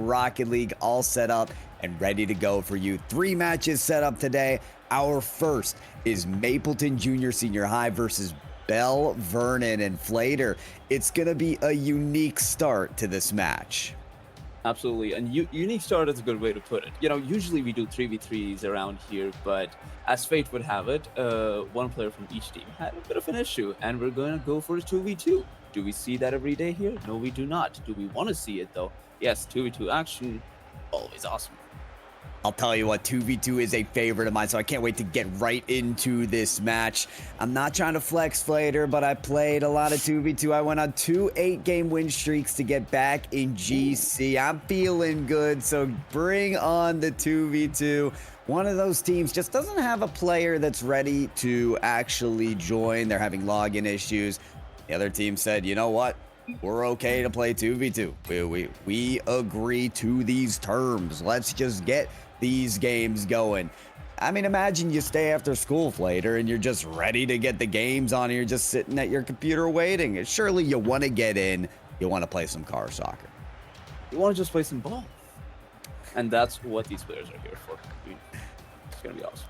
Rocket League all set up and ready to go for you. 3 matches set up today. Our first is Mapleton Junior Senior High versus Belle Vernon and Flater. It's going to be a unique start to this match. Absolutely, and unique start is a good way to put it. You know, usually we do 3v3s around here, but as fate would have it, one player from each team had a bit of an issue, and we're going to go for a 2v2. Do we see that every day here? No, we do not. Do we want to see it, though? Yes, 2v2 action, always awesome. I'll tell you what, 2v2 is a favorite of mine, so I can't wait to get right into this match. I'm not trying to flex, Flater, but I played a lot of 2v2. I went on 2 8-game win streaks to get back in GC. I'm feeling good, so bring on the 2v2. One of those teams just doesn't have a player that's ready to actually join. They're having login issues. The other team said, you know what? We're okay to play 2v2. We agree to these terms. Let's just get these games going. I mean, imagine you stay after school, Flater, and you're just ready to get the games on and you're just sitting at your computer waiting. Surely you want to get in. You want to play some car soccer. You want to just play some ball. And that's what these players are here for. It's going to be awesome.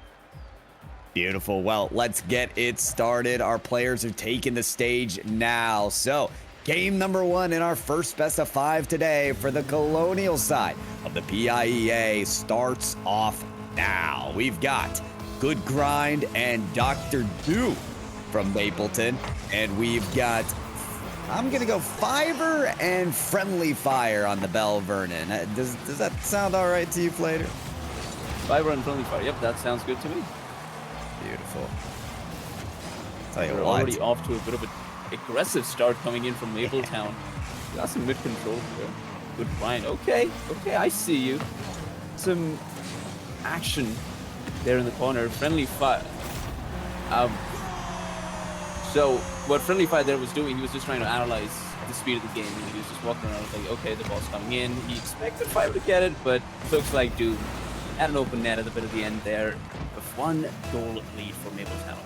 Beautiful. Well, let's get it started. Our players are taking the stage now. So, game number 1 in our first best of 5 today for the Colonial side of the PIEA starts off now. We've got Good Grind and Dr. Doom from Mapleton. And we've got, I'm going to go Fiverr and Friendly Fire on the Belle Vernon. Does that sound all right to you, Flater? Fiverr and Friendly Fire. Yep, that sounds good to me. Beautiful. Tell you We're what. already off to a bit of an aggressive start coming in from Mapletown. Got some mid control here. Good grind. Okay, I see you. Some action there in the corner. Friendly Fire. So what Friendly Fire there was doing, he was just trying to analyze the speed of the game. And he was just walking around like, okay, the ball's coming in. He expected Fiverr to get it, but looks like Doom had an open net at the bit of the end there. A 1-goal lead for Mapletown.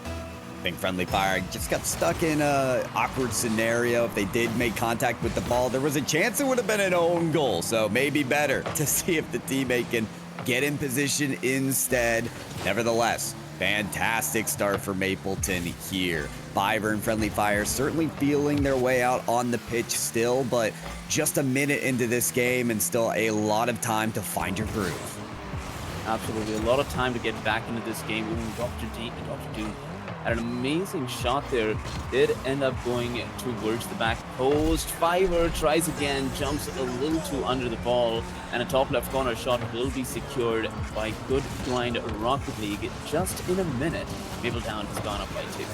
I think Friendly Fire just got stuck in a awkward scenario. If they did make contact with the ball, there was a chance it would have been an own goal. So maybe better to see if the teammate can get in position instead. Nevertheless, fantastic start for Mapleton here. Fiverr and Friendly Fire certainly feeling their way out on the pitch still, but just a minute into this game and still a lot of time to find your groove. Absolutely, a lot of time to get back into this game. Dr. Doom had an amazing shot there. Did end up going towards the back post. Fiverr tries again, jumps a little too under the ball, and a top left corner shot will be secured by Good Grind Rocket League. Just in a minute, Mapletown has gone up by 2.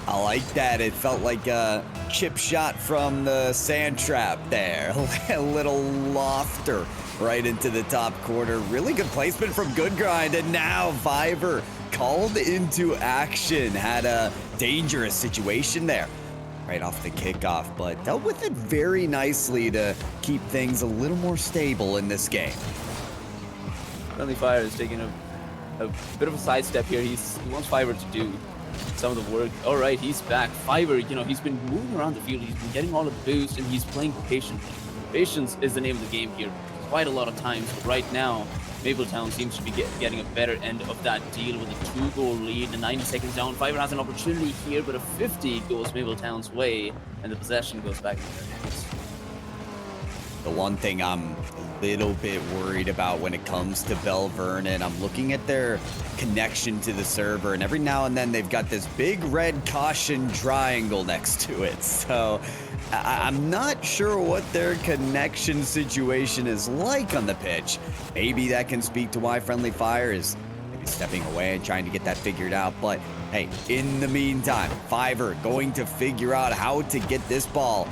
I like that. It felt like a chip shot from the sand trap there. A little lofter right into the top corner. Really good placement from Good Grind. And now Fiverr called into action. Had a dangerous situation there right off the kickoff, but dealt with it very nicely to keep things a little more stable in this game. Friendly Fire is taking a bit of a sidestep here. He wants Fiverr to do some of the work. All right, he's back. Fiverr, you know, he's been moving around the field. He's been getting all of the boost, and he's playing patiently. Patience is the name of the game here. Quite a lot of times, but right now, Mapletown seems to be getting a better end of that deal with a 2-goal lead. The 90 seconds down. Fiverr has an opportunity here, but a 50 goes Mapletown's way, and the possession goes back to their hands. The one thing I'm a little bit worried about when it comes to Belle Vernon, I'm looking at their connection to the server, and every now and then they've got this big red caution triangle next to it. So I'm not sure what their connection situation is like on the pitch. Maybe that can speak to why Friendly Fire is maybe stepping away and trying to get that figured out. But hey, in the meantime, Fiverr going to figure out how to get this ball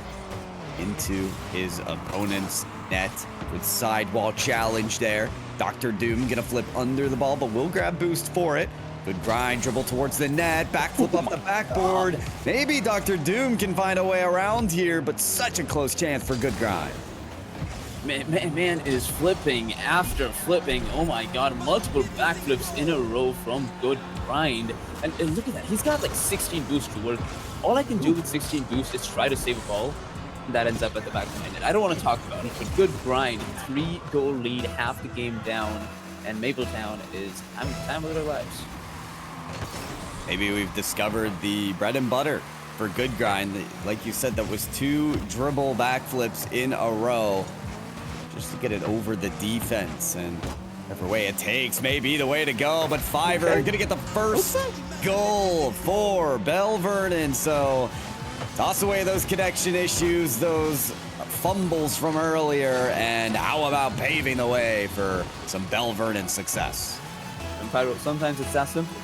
into his opponent's net. Good sidewall challenge there. Dr. Doom gonna flip under the ball, but will grab boost for it. Good grind, dribble towards the net, backflip off the backboard. Maybe Dr. Doom can find a way around here, but such a close chance for Good grind. Man is flipping after flipping. Oh my god, multiple backflips in a row from Good Grind. And look at that, he's got like 16 boosts to work. All I can do with 16 boosts is try to save a ball. that ends up at the back of my net. I don't want to talk about it, but good grind. 3-goal lead, half the game down, and Mapletown is having the time of their lives. Maybe we've discovered the bread and butter for good grind. Like you said, that was 2 dribble backflips in a row just to get it over the defense. And whatever way it takes may be the way to go. But Fiverr gonna get the first goal for Belle Vernon. So toss away those connection issues, those fumbles from earlier, and how about paving the way for some Belle Vernon success? And Pyro, sometimes it's that simple.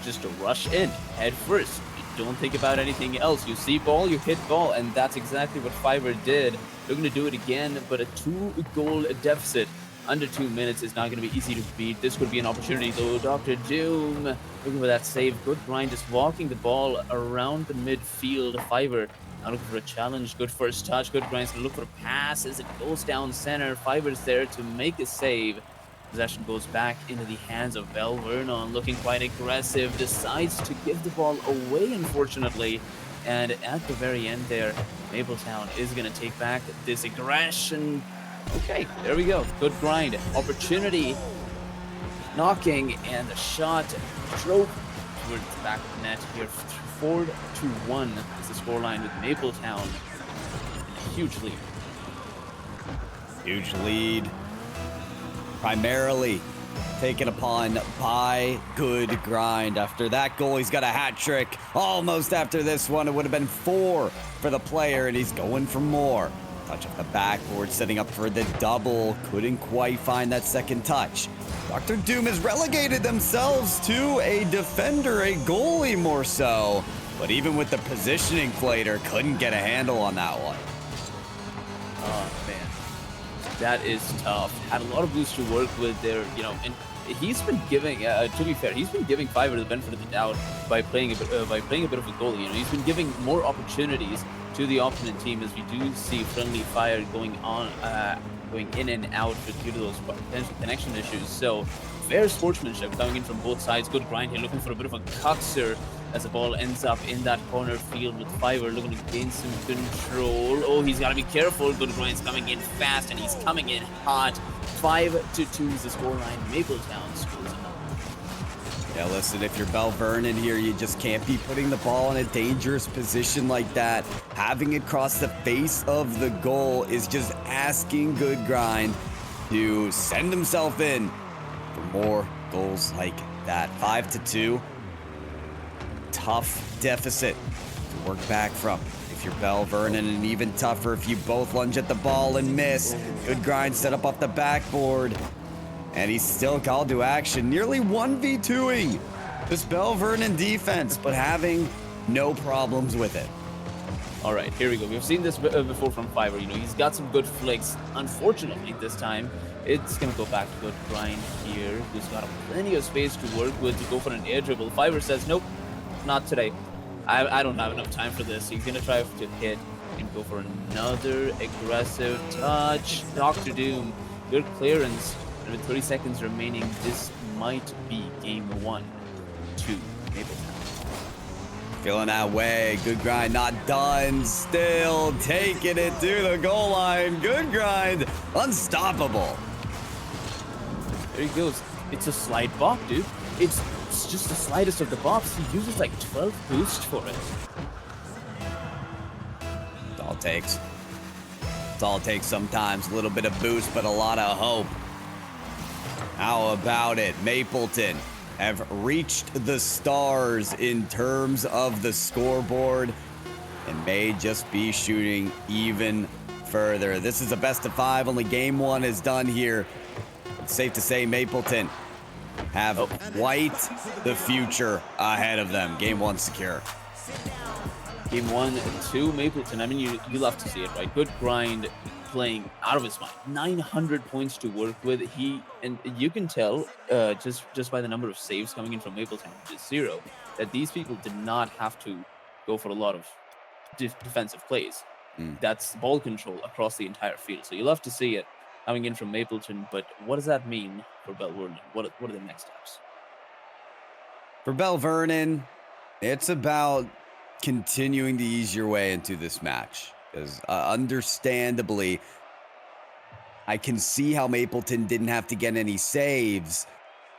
Just to rush in, head first. You don't think about anything else. You see ball, you hit ball, and that's exactly what Fiverr did. They're going to do it again, but a 2-goal deficit under 2 minutes is not going to be easy to beat. This could be an opportunity, though. Dr. Doom looking for that save. Good grind, just walking the ball around the midfield. Fiverr now looking for a challenge. Good first touch. Good grind's going to look for a pass as it goes down center. Fiverr's there to make a save. Possession goes back into the hands of Belle Vernon, looking quite aggressive, decides to give the ball away, unfortunately. And at the very end there, Mapletown is going to take back this aggression. Okay, there we go. Good grind. Opportunity. Knocking, and the shot drove towards the back of the net here. 4-1 is the scoreline with Mapletown. A huge lead. Huge lead. Primarily taken upon by good grind. After that goal, he's got a hat trick. Almost after this one, it would have been 4 for the player, and he's going for more. Touch off the backboard, setting up for the double. Couldn't quite find that second touch. Dr. Doom has relegated themselves to a defender, a goalie more so. But even with the positioning Plater, couldn't get a handle on that one. Oh, man. That is tough. Had a lot of boosts to work with there, you know, and he's been giving, to be fair, he's been giving Fiverr the benefit of the doubt by playing a bit of a goalie. You know, he's been giving more opportunities to the opponent team, as we do see friendly fire going in and out due to those potential connection issues. So fair sportsmanship coming in from both sides. Good grind here, looking for a bit of a cuxer as the ball ends up in that corner field with Fiverr looking to gain some control. Oh, he's got to be careful. Good grind's coming in fast, and he's coming in hot. 5-2 is the scoreline. Mapletown scores another. Yeah, listen, if you're Belle Vernon here, you just can't be putting the ball in a dangerous position like that. Having it cross the face of the goal is just asking good grind to send himself in for more goals like that. 5-2. Tough deficit to work back from. If you're Belle Vernon, and even tougher if you both lunge at the ball and miss. Good grind set up off the backboard. And he's still called to action. Nearly 1v2ing this Belle Vernon defense, but having no problems with it. All right, here we go. We've seen this before from Fiverr. You know, he's got some good flicks. Unfortunately, this time, it's going to go back to good grind here. He's got plenty of space to work with to go for an air dribble. Fiverr says, nope, not today. I don't have enough time for this. He's going to try to hit and go for another aggressive touch. Dr. Doom, good clearance. And with 30 seconds remaining, this might be game 1 to Mapletown. Feeling that way. Good grind, not done. Still taking it to the goal line. Good grind, unstoppable. There he goes. It's a slide bop, dude. It's just the slightest of the bops. He uses like 12 boost for it. That's all it takes. That's all it takes sometimes. A little bit of boost, but a lot of hope. How about it? Mapleton have reached the stars in terms of the scoreboard and may just be shooting even further. This is a best of 5. Only game 1 is done here. It's safe to say Mapleton have quite the future ahead of them. Game 1 secure. Game 1 to Mapleton. I mean, you love to see it, right? Good grind, playing out of his mind. 900 points to work with. And you can tell just by the number of saves coming in from Mapletown, which is 0, that these people did not have to go for a lot of defensive plays. That's ball control across the entire field. So you love to see it coming in from Mapleton. But what does that mean for Belle Vernon? What are the next steps? For Belle Vernon, it's about continuing to ease your way into this match. Because understandably, I can see how Mapleton didn't have to get any saves,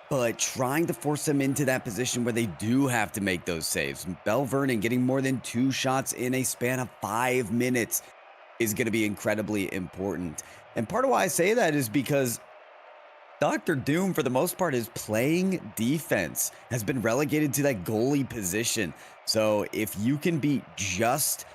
but trying to force them into that position where they do have to make those saves. Belle Vernon getting more than 2 shots in a span of 5 minutes is going to be incredibly important. And part of why I say that is because Dr. Doom, for the most part, is playing defense, has been relegated to that goalie position. So if you can beat just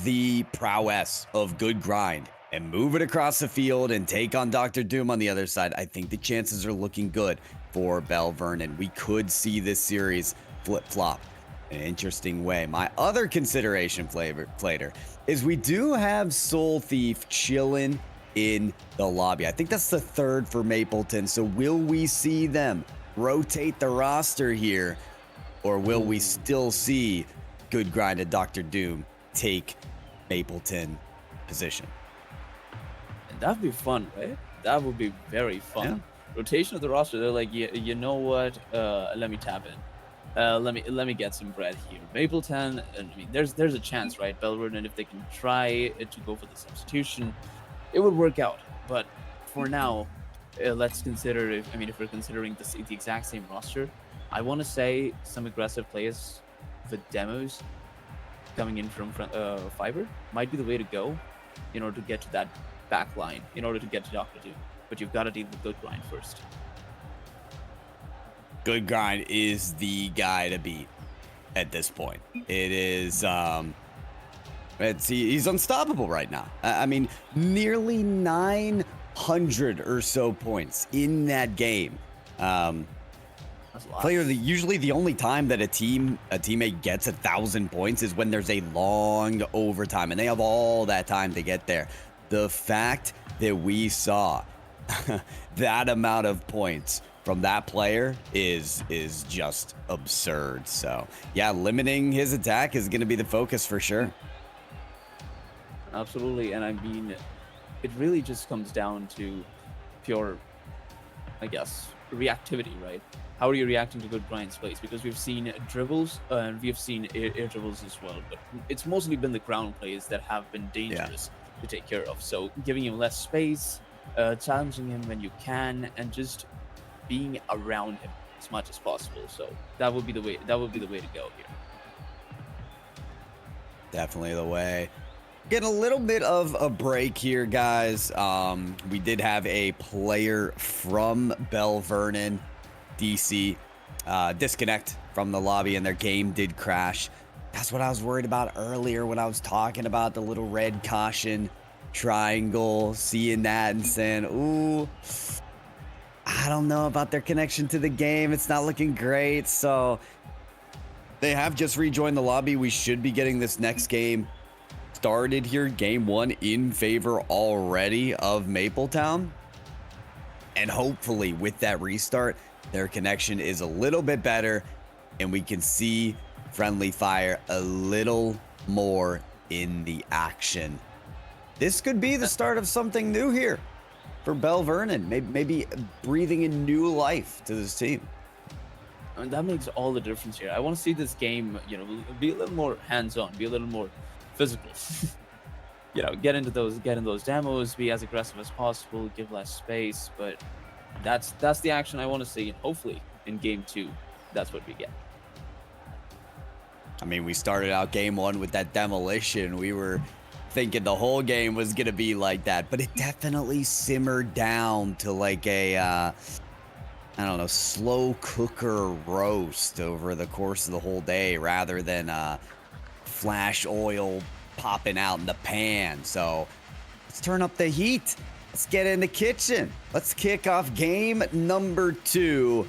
the prowess of good grind and move it across the field and take on Dr. Doom on the other side, I think the chances are looking good for Belle Vernon. We could see this series flip-flop in an interesting way. My other consideration, Flater, is we do have Soul Thief chilling in the lobby. I think that's the third for Mapleton. So will we see them rotate the roster here, or will we still see good grind and Dr. Doom take Mapleton position? And that'd be fun, right? That would be very fun. Yeah. Rotation of the roster. They're like, you know what? Let me tap in. Let me get some bread here. Mapletown. I mean, there's a chance, right? Belle Vernon, if they can try to go for the substitution, it would work out. But for now, let's consider if we're considering the exact same roster, I want to say some aggressive players with demos coming in from Fiber might be the way to go in order to get to that back line, in order to get to Dr. Doom. But you've got to deal with good grind first. Good grind is the guy to beat at this point. It is he's unstoppable right now. I mean, nearly 900 or so points in that game. That's a lot. Usually the only time that a teammate gets 1,000 points is when there's a long overtime and they have all that time to get there. The fact that we saw that amount of points from that player is just absurd. So yeah, limiting his attack is going to be the focus for sure. Absolutely. And I mean, it really just comes down to pure, I guess, reactivity, right? How are you reacting to good grind plays? Because we've seen dribbles and we've seen air dribbles as well, but it's mostly been the ground plays that have been dangerous to take care of. So giving him less space, challenging him when you can, and just being around him as much as possible. So that would be the way. That would be the way to go here. Definitely the way. Get a little bit of a break here, guys. We did have a player from Belle Vernon, DC, disconnect from the lobby, and their game did crash. That's what I was worried about earlier when I was talking about the little red caution triangle, seeing that and saying, ooh, I don't know about their connection to the game. It's not looking great. So they have just rejoined the lobby. We should be getting this next game started here. Game 1 in favor already of Mapletown. And hopefully with that restart, their connection is a little bit better and we can see friendly fire a little more in the action. This could be the start of something new here for Belle Vernon, maybe breathing in new life to this team. I mean, that makes all the difference here. I want to see this game, be a little more hands-on, be a little more physical. Get in those demos, be as aggressive as possible, give less space. But that's the action I want to see, and hopefully in game 2, that's what we get. I mean, we started out game 1 with that demolition. We were thinking the whole game was gonna be like that, but it definitely simmered down to like a I don't know, slow cooker roast over the course of the whole day rather than flash oil popping out in the pan. So let's turn up the heat. Let's get in the kitchen. Let's kick off game number 2.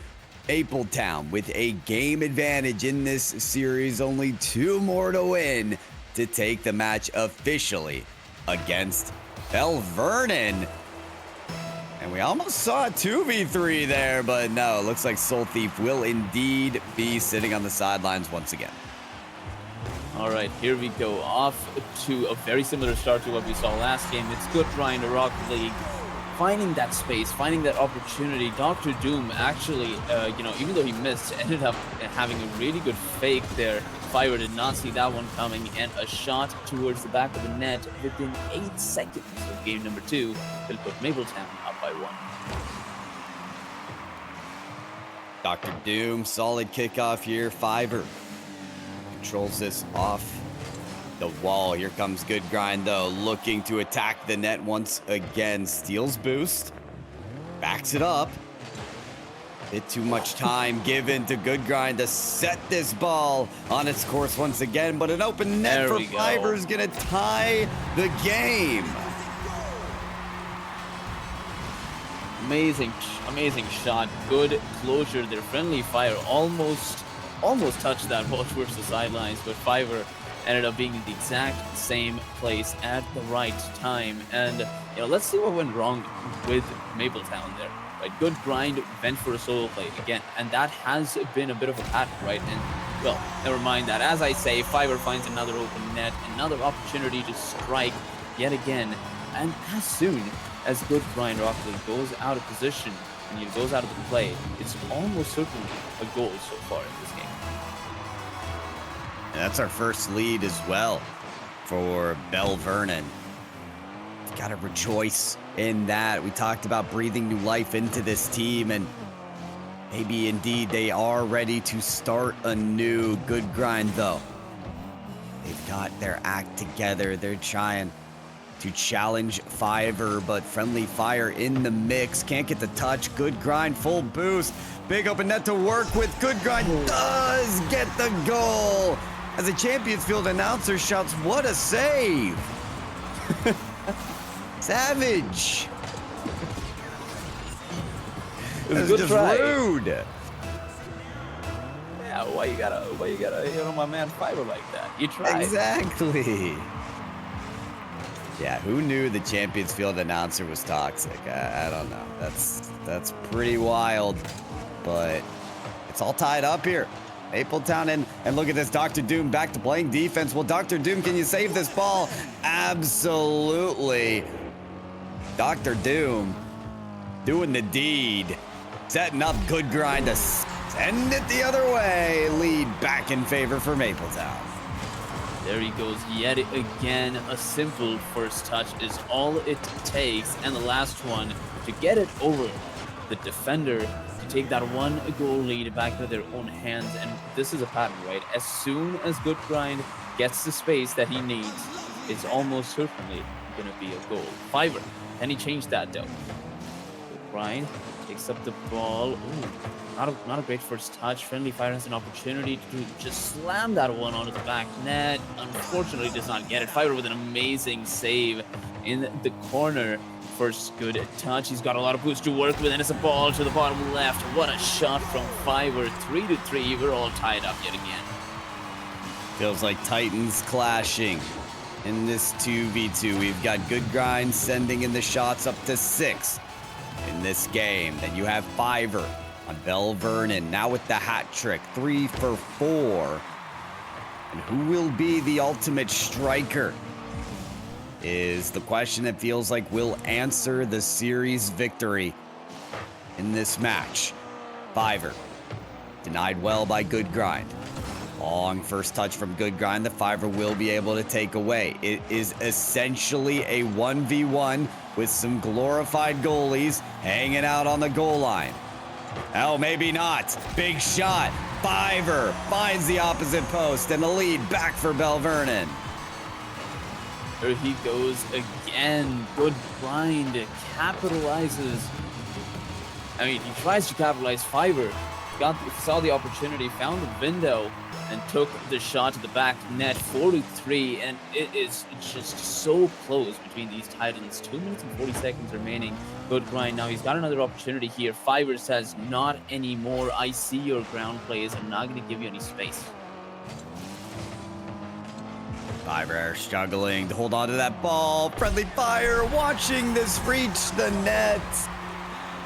Mapletown with a game advantage in this series. Only 2 more to win to take the match officially against Belle Vernon. And we almost saw a 2v3 there, but no, it looks like Soul Thief will indeed be sitting on the sidelines once again. All right, here we go. Off to a very similar start to what we saw last game. It's good trying to Rocket League. finding that space, finding that opportunity. Dr. Doom actually, even though he missed, ended up having a really good fake there. Fiverr did not see that one coming, and a shot towards the back of the net within 8 seconds of game number 2 will put Mapletown up by 1. Dr. Doom, solid kickoff here. Fiverr controls this off the wall. Here comes Good Grind, though, looking to attack the net once again. Steals boost, backs it up. Bit too much time given to Good Grind to set this ball on its course once again, but an open net for Fiverr is gonna tie the game. Amazing shot. Good closure there. Friendly Fire almost touched that ball towards the sidelines, but Fiverr ended up being in the exact same place at the right time. And let's see what went wrong with Mapletown there. Right, Good Grind went for a solo play again, and that has been a bit of a pattern, right? And well, never mind that. As I say, Fiverr finds another open net, another opportunity to strike yet again, and as soon as Good Grind Rocket League goes out of position and he goes out of the play, it's almost certainly a goal so far in this game. And that's our first lead as well for Belle Vernon. Gotta rejoice in that. We talked about breathing new life into this team, and maybe indeed they are ready to start anew. Good Grind, though. They've got their act together. They're trying to challenge Fiverr, but Friendly Fire in the mix. Can't get the touch. Good Grind, full boost. Big open net to work with. Good Grind does get the goal. As a Champions Field announcer shouts, "What a save!" Savage. It was a good just try. Rude. Yeah, why you gotta hit on my man Fiverr like that? You tried. Exactly. Yeah, who knew the Champions Field announcer was toxic? I don't know. That's pretty wild, but it's all tied up here. Mapletown and look at this, Dr. Doom back to playing defense. Well, Dr. Doom, can you save this ball? Absolutely. Dr. Doom doing the deed, setting up Good Grind to send it the other way. Lead back in favor for Mapletown. There he goes yet again. A simple first touch is all it takes, and the last one to get it over the defender to take that 1-goal lead back into their own hands. And this is a pattern, right? As soon as Good Grind gets the space that he needs, it's almost certainly going to be a goal. Fiverr, can he change that though? Good Grind takes up the ball. Ooh. Not a great first touch. Friendly Fire has an opportunity to just slam that one onto the back net. Unfortunately, does not get it. Fiverr with an amazing save in the corner. First good touch. He's got a lot of boost to work with, and it's a ball to the bottom left. What a shot from Fiverr. 3-3. We're all tied up yet again. Feels like Titans clashing in this 2v2. We've got Good Grind sending in the shots up to 6 in this game. Then you have Fiverr on Belle Vernon, now with the hat trick, 3 for 4. And who will be the ultimate striker is the question that feels like will answer the series victory in this match. Fiverr, denied well by Good Grind. Long first touch from Good Grind that Fiverr will be able to take away. It is essentially a 1v1 with some glorified goalies hanging out on the goal line. Oh, maybe not. Big shot. Fiverr finds the opposite post, and the lead back for Belle Vernon. There he goes again. Good Grind capitalizes. I mean, he tries to capitalize. Fiverr saw the opportunity, found the window, and took the shot to the back net. 4-3, and it is just so close between these Titans. 2 minutes and 40 seconds remaining. Good Grind. Now he's got another opportunity here. Fiverr says, "Not anymore. I see your ground plays. I'm not going to give you any space." Fiverr struggling to hold on to that ball. Friendly Fire watching this reach the net.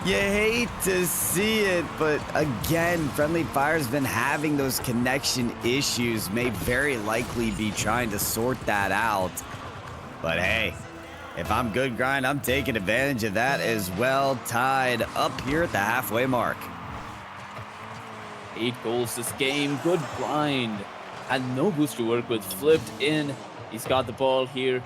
You hate to see it, but again, Friendly Fire's been having those connection issues. May very likely be trying to sort that out. But hey, if I'm Good Grind, I'm taking advantage of that as well. Tied up here at the halfway mark. 8 goals this game. Good grind. Had no boost to work with. Flipped in. He's got the ball here.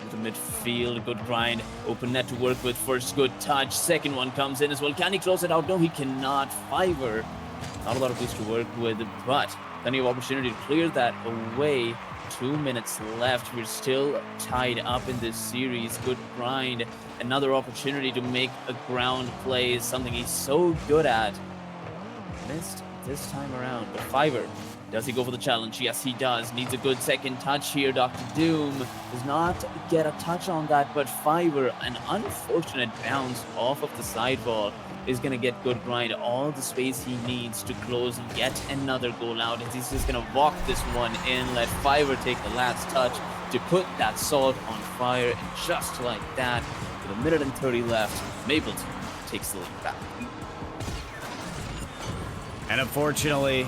Into midfield. Good grind. Open net to work with. First good touch. Second one comes in as well. Can he close it out? No, he cannot. Fiver. Not a lot of boost to work with, but plenty of opportunity to clear that away. 2 minutes left. We're still tied up in this series. Good grind. Another opportunity to make a ground play is something he's so good at. Missed this time around, but Fiver, does he go for the challenge? Yes, he does. Needs a good second touch here. Dr. Doom does not get a touch on that, but Fiver, an unfortunate bounce off of the sideball, is going to get Good Grind all the space he needs to close yet another goal out. And he's just going to walk this one in, let Fiver take the last touch to put that salt on fire. And just like that, with a minute and 30 left, Mapletown takes the lead back. And unfortunately,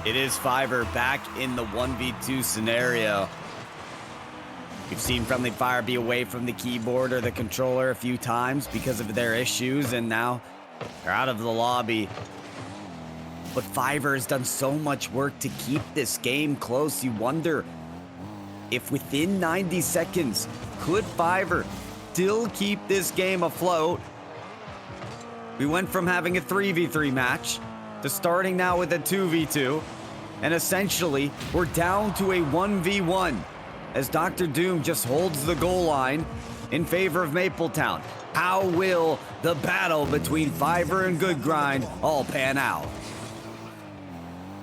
it is Fiver back in the 1v2 scenario. We've seen Friendly Fire be away from the keyboard or the controller a few times because of their issues, and now they're out of the lobby. But Fiver has done so much work to keep this game close. You wonder if within 90 seconds, could Fiver still keep this game afloat? We went from having a 3v3 match to starting now with a 2v2, and essentially we're down to a 1v1 as Dr. Doom just holds the goal line in favor of Mapletown. How will the battle between Fiver and Good Grind all pan out?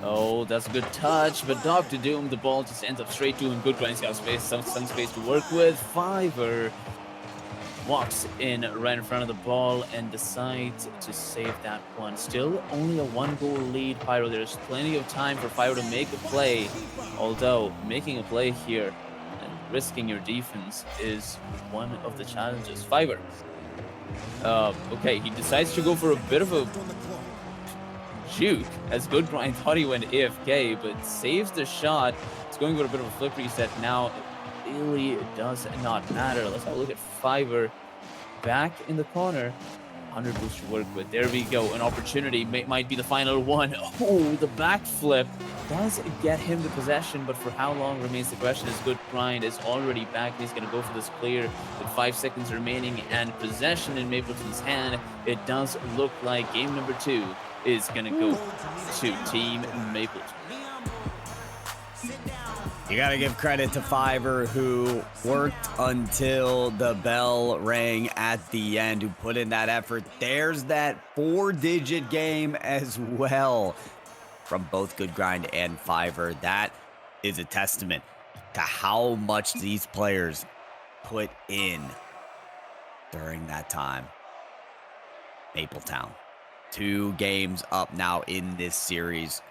Oh, that's a good touch, but Dr. Doom, the ball just ends up straight to him. Good Grind's got space, some space to work with. Fiver walks in right in front of the ball and decides to save that one. Still only a 1-goal lead, Pyro. There's plenty of time for Pyro to make a play, although making a play here and risking your defense is one of the challenges. Fiver. Okay, he decides to go for a bit of a juke, as Good Grind thought he went AFK, but saves the shot. It's going for a bit of a flip reset now. Really does not matter. Let's have a look at Fiver back in the corner. 100 boost to work with. There we go. An opportunity might be the final one. Oh, the backflip does get him the possession, but for how long remains the question. As Good Grind is already back. He's going to go for this clear with 5 seconds remaining and possession in Mapletown's hand. It does look like game number 2 is going to go to Team Mapletown. You gotta give credit to Fiver, who worked until the bell rang at the end, who put in that effort. There's that 4-digit game as well from both Good Grind and Fiver. That is a testament to how much these players put in during that time. Mapletown, 2 games up now in this series.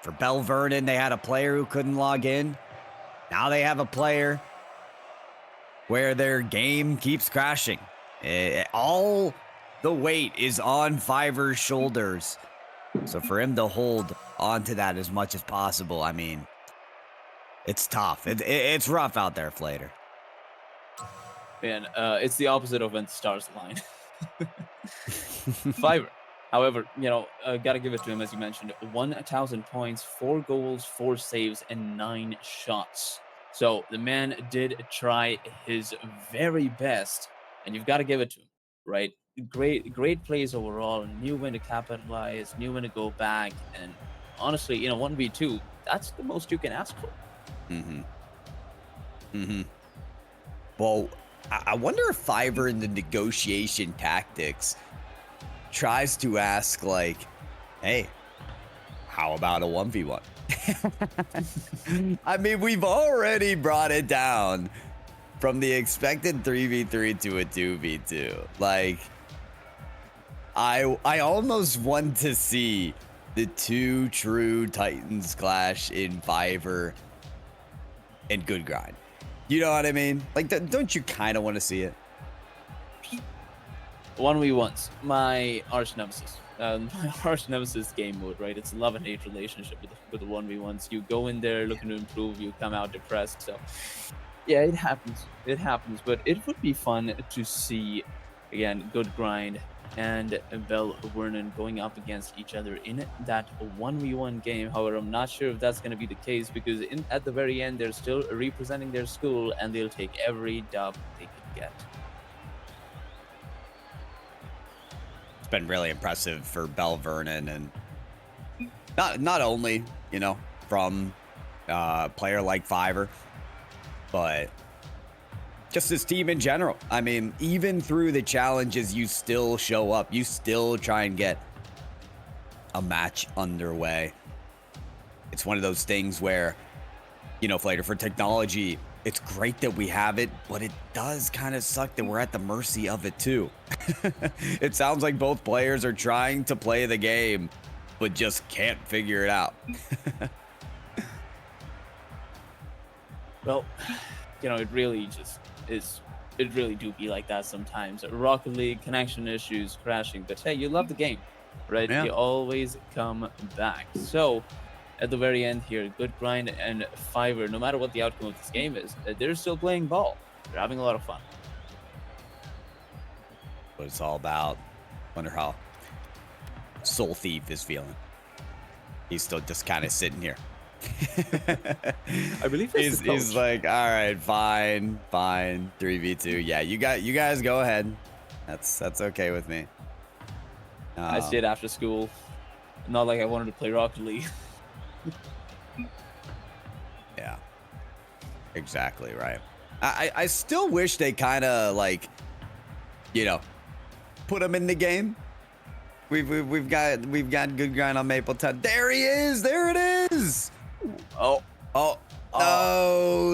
For Belle Vernon, they had a player who couldn't log in. Now they have a player where their game keeps crashing. All the weight is on Fiver's shoulders. So for him to hold onto that as much as possible, I mean, it's tough. It's rough out there, Flater. Man, it's the opposite of when the stars align. Fiver. However, gotta give it to him, as you mentioned. 1,000 points, 4 goals, 4 saves, and 9 shots. So the man did try his very best, and you've got to give it to him, right? Great plays overall. Knew when to capitalize, knew when to go back, and honestly, 1v2, that's the most you can ask for. Well, I wonder if Fiver in the negotiation tactics tries to ask, like, hey, how about a 1v1? I mean, we've already brought it down from the expected 3v3 to a 2v2. Like, I almost want to see the 2 true Titans clash in Fiver and Good Grind. You know what I mean? Like, don't you kind of want to see it? 1v1s, my arch nemesis. My arch nemesis game mode, right? It's a love and hate relationship with the 1v1s. You go in there looking to improve, you come out depressed. So Yeah, it happens. It happens, but it would be fun to see again Good Grind and Belle Vernon going up against each other in that 1v1 game. However, I'm not sure if that's going to be the case because at the very end they're still representing their school and they'll take every dub they can get. It's been really impressive for Belle Vernon, and not only, you know, from a player like Fiverr, but just his team in general. I mean, even through the challenges, you still show up. You still try and get a match underway. It's one of those things where, you know, Flater, for technology, it's great that we have it, but it does kind of suck that we're at the mercy of it too. It sounds like both players are trying to play the game, but just can't figure it out. Well, you know, it really just is. It really do be like that sometimes. Rocket League connection issues, crashing, but hey, you love the game, right? Yeah. You always come back. So, at the very end here, Good Grind and Fiverr, no matter what the outcome of this game is, they're still playing ball. They're having a lot of fun. What it's all about. Wonder how Soul Thief is feeling. He's still just kind of sitting here. I believe that's the coach. He's like, all right, fine, 3v2. Yeah, you guys go ahead. That's okay with me. I stayed after school. Not like I wanted to play Rocket League. Yeah, exactly right. I still wish they kind of like, you know, put him in the game. We've got Good Grind on Mapletown. There he is. There it is. Oh,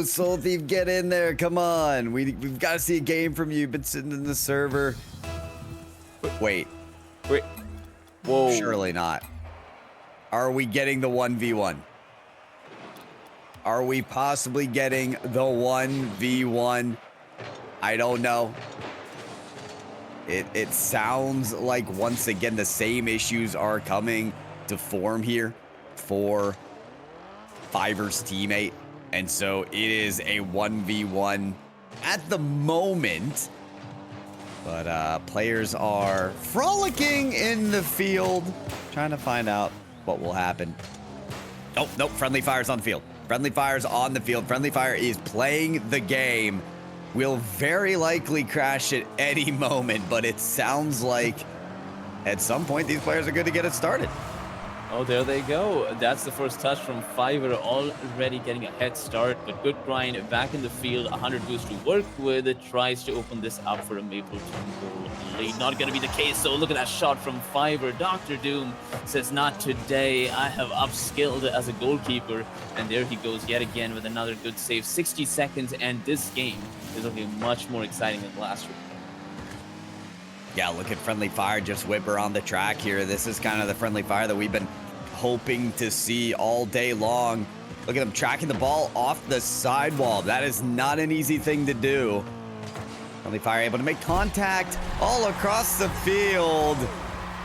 Soul Thief, get in there. Come on. We've got to see a game from you. Been sitting in the server. Wait. Whoa. Surely not. Are we getting the 1v1? Are we possibly getting the 1v1? I don't know. It sounds like once again the same issues are coming to form here for Fiverr's teammate, and so it is a 1v1 at the moment, but players are frolicking in the field trying to find out what will happen. Oh, nope, Friendly Fire's on the field. Friendly Fire's on the field. Friendly Fire is playing the game. Will very likely crash at any moment, but it sounds like at some point these players are good to get it started. Oh, there they go. That's the first touch from Fiverr, already getting a head start. But Good Grind back in the field, 100 boost to work with. It tries to open this up for a Mapletown goal lead. Not going to be the case, so look at that shot from Fiverr. Dr. Doom says, not today. I have upskilled as a goalkeeper. And there he goes yet again with another good save. 60 seconds, and this game is looking much more exciting than last week. Yeah, look at Friendly Fire just whipper on the track here. This is kind of the Friendly Fire that we've been hoping to see all day long. Look at him tracking the ball off the sidewall. That is not an easy thing to do. Friendly Fire able to make contact all across the field.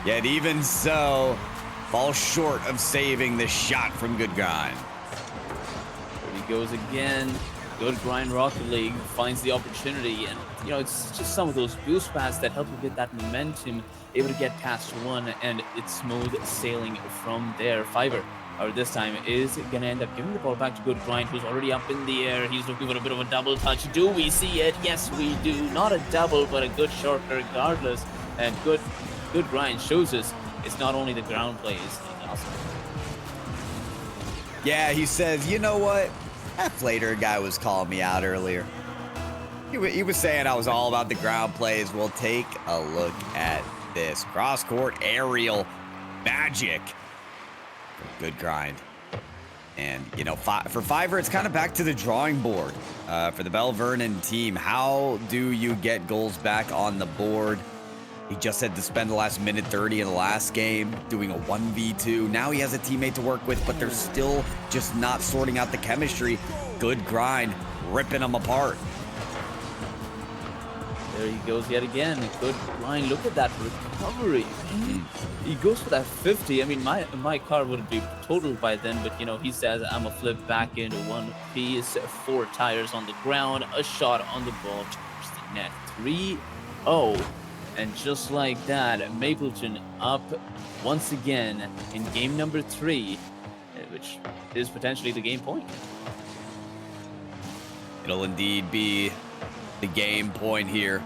Yet even so, falls short of saving the shot from Good Grind. There he goes again. Good Grind Rocket League finds the opportunity, and you know, it's just some of those boost pads that help you get that momentum, able to get past one, and it's smooth sailing from there. Fiverr, or this time, is gonna end up giving the ball back to Good Grind, who's already up in the air. He's looking for a bit of a double touch. Do we see it? Yes, we do. Not a double, but a good shot regardless. And Good Grind shows us it's not only the ground play is awesome. Yeah, he says, you know what? That Flater guy was calling me out earlier. He was saying I was all about the ground plays. We'll take a look at this. Cross-court aerial magic. Good Grind. And, you know, for Fiverr, it's kind of back to the drawing board for the Belle Vernon team. How do you get goals back on the board? He just had to spend the last minute 30 in the last game doing a 1v2. Now he has a teammate to work with, but they're still just not sorting out the chemistry. Good Grind, ripping them apart. There he goes yet again. Good line. Look at that recovery. He goes for that 50. I mean, my car would be totaled by then, but he says, I'm gonna flip back into one piece, 4 tires on the ground, a shot on the ball towards the net. 3-0. And just like that, Mapletown up once again in game number 3, which is potentially the game point. It'll indeed be the game point here.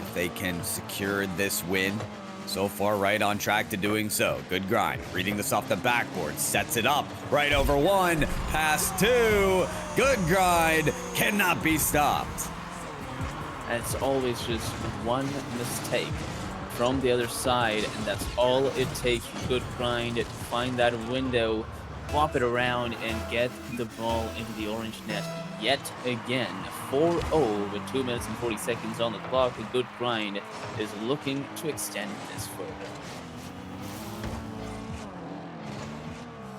If they can secure this win, so far right on track to doing so. Good grind. Reading this off the backboard. Sets it up. Right over 1. Pass 2. Good grind. Cannot be stopped. And it's always just one mistake from the other side, and that's all it takes for Good Grind to find that window, pop it around, and get the ball into the orange net yet again. 4-0 with 2 minutes and 40 seconds on the clock. A Good Grind is looking to extend this further.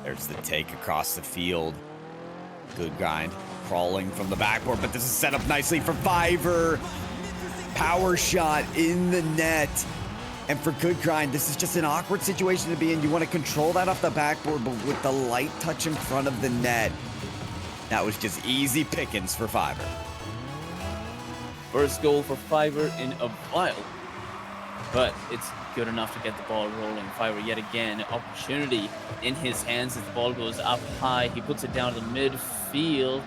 There's the take across the field. Good grind. Crawling from the backboard, but this is set up nicely for Fiver. Power shot in the net. And for Good Grind, this is just an awkward situation to be in. You want to control that off the backboard, but with the light touch in front of the net, that was just easy pickings for Fiver. First goal for Fiver in a while, but it's good enough to get the ball rolling. Fiver yet again, opportunity in his hands as the ball goes up high. He puts it down to the midfield.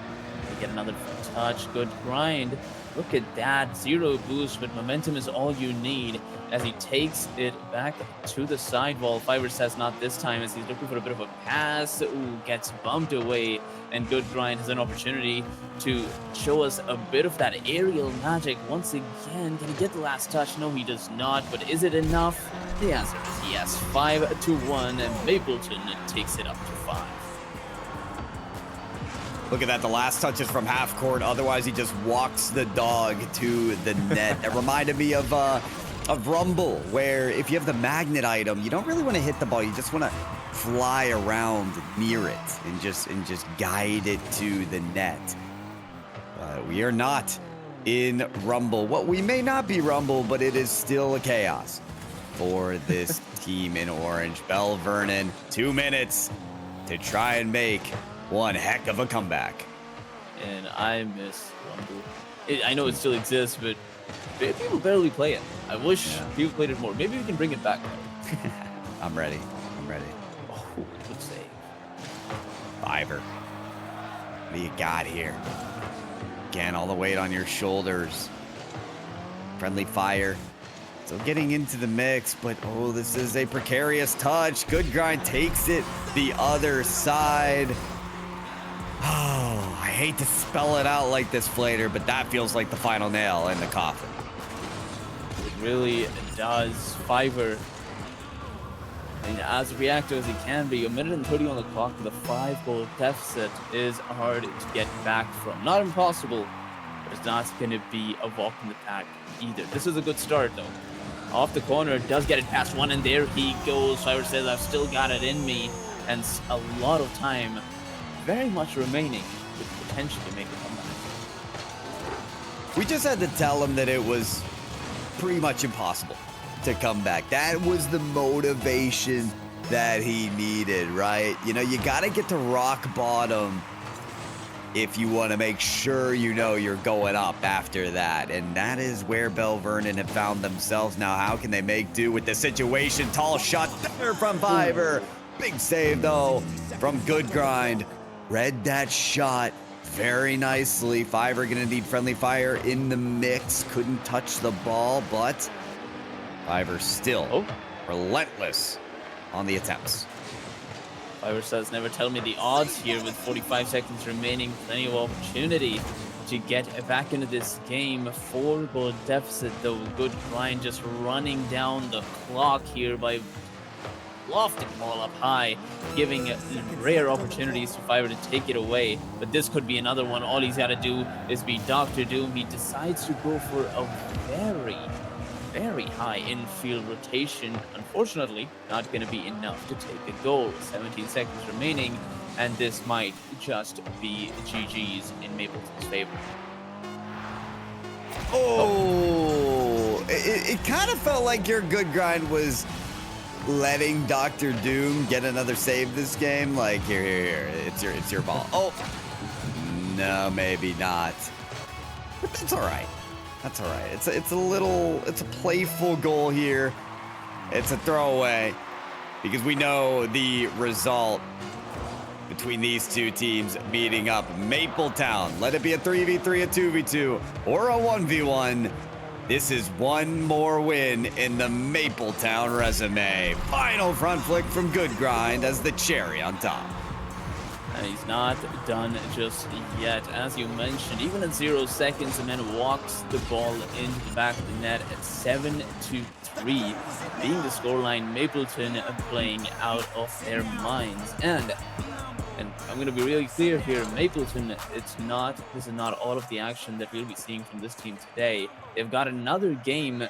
They get another touch. Good Grind. Look at that. 0 boost, but momentum is all you need as he takes it back to the sidewall. Fiver says not this time as he's looking for a bit of a pass. Ooh, gets bumped away. And Good Grind has an opportunity to show us a bit of that aerial magic once again. Can he get the last touch? No, he does not. But is it enough? The answer is yes. 5-1, and Mapletown takes it up to 5. Look at that. The last touch is from half court. Otherwise, he just walks the dog to the net. That reminded me of Rumble, where if you have the magnet item, you don't really want to hit the ball. You just want to fly around near it and just guide it to the net. We are not in Rumble. Well, we may not be Rumble, but it is still a chaos for this team in orange. Belle Vernon, 2 minutes to try and make one heck of a comeback. And I miss Rumble. I know it still exists, but people barely play it. I wish people played it more. Maybe we can bring it back. I'm ready. Oh, good save. Fiver. What do you got here? Again, all the weight on your shoulders. Friendly fire. Still getting into the mix, but oh, this is a precarious touch. Good Grind takes it the other side. Oh, I hate to spell it out like this, Flater, but that feels like the final nail in the coffin. It really does. Fiver, and as reactive as he can be, 1:30 on the clock with a 5-goal deficit is hard to get back from. Not impossible, but it's not going to be a walk in the park either. This is a good start, though. Off the corner, does get it past one, and there he goes. Fiver says, I've still got it in me, and a lot of time very much remaining with potential to make a comeback. We just had to tell him that it was pretty much impossible to come back. That was the motivation that he needed, right? You know, you got to get to rock bottom if you want to make sure you know you're going up after that. And that is where Belle Vernon have found themselves now. How can they make do with the situation? Tall shot there from Fiver. Big save, though, from Good Grind. Read that shot very nicely. Fiver going to need friendly fire in the mix. Couldn't touch the ball, but Fiver still relentless on the attempts. Fiver says, never tell me the odds here with 45 seconds remaining. Plenty of opportunity to get back into this game. 4-goal deficit, though. Good Grind just running down the clock here by lofting the ball up high, giving rare opportunities for Fiver to take it away. But this could be another one. All he's got to do is be Dr. Doom. He decides to go for a very high infield rotation. Unfortunately, not going to be enough to take a goal. 17 seconds remaining, and this might just be GG's in Mapletown's favor. Oh, it kind of felt like your good grind was letting Dr. Doom get another save this game. Like, here, it's your ball. Oh, no, maybe not. But that's all right. That's all right. It's a playful goal here. It's a throwaway because we know the result between these two teams meeting up. Mapletown, let it be a 3v3, a 2v2, or a 1v1. This is one more win in the Mapletown resume. Final front flick from Good Grind as the cherry on top. And he's not done just yet. As you mentioned, even at 0 seconds, the man walks the ball into the back of the net at 7-3, being the scoreline. Mapleton playing out of their minds. And I'm going to be really clear here, Mapleton, this is not all of the action that we'll be seeing from this team today. They've got another game,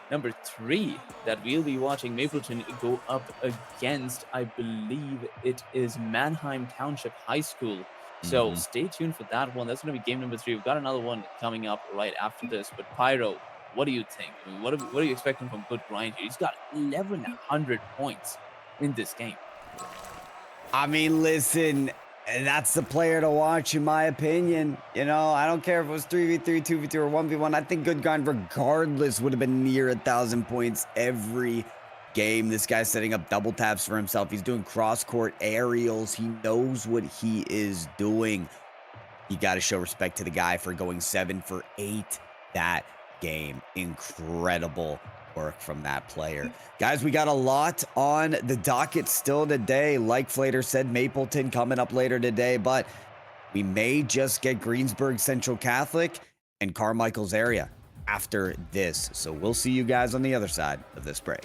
number 3, that we'll be watching Mapleton go up against. I believe it is Mannheim Township High School. So stay tuned for that one. That's going to be game number 3. We've got another one coming up right after this. But Pyro, what do you think? I mean, what are you expecting from Good Grind here? He's got 1,100 points in this game. I mean, listen, that's the player to watch, in my opinion. You know, I don't care if it was 3v3, 2v2, or 1v1. I think Good Grind, regardless, would have been near 1,000 points every game. This guy's setting up double taps for himself. He's doing cross-court aerials. He knows what he is doing. You got to show respect to the guy for going 7 for 8 that game. Incredible work from that player. Guys, we got a lot on the docket still today. Like Flater said, Mapleton coming up later today, but we may just get Greensburg Central Catholic and Carmichael's area after this. So we'll see you guys on the other side of this break.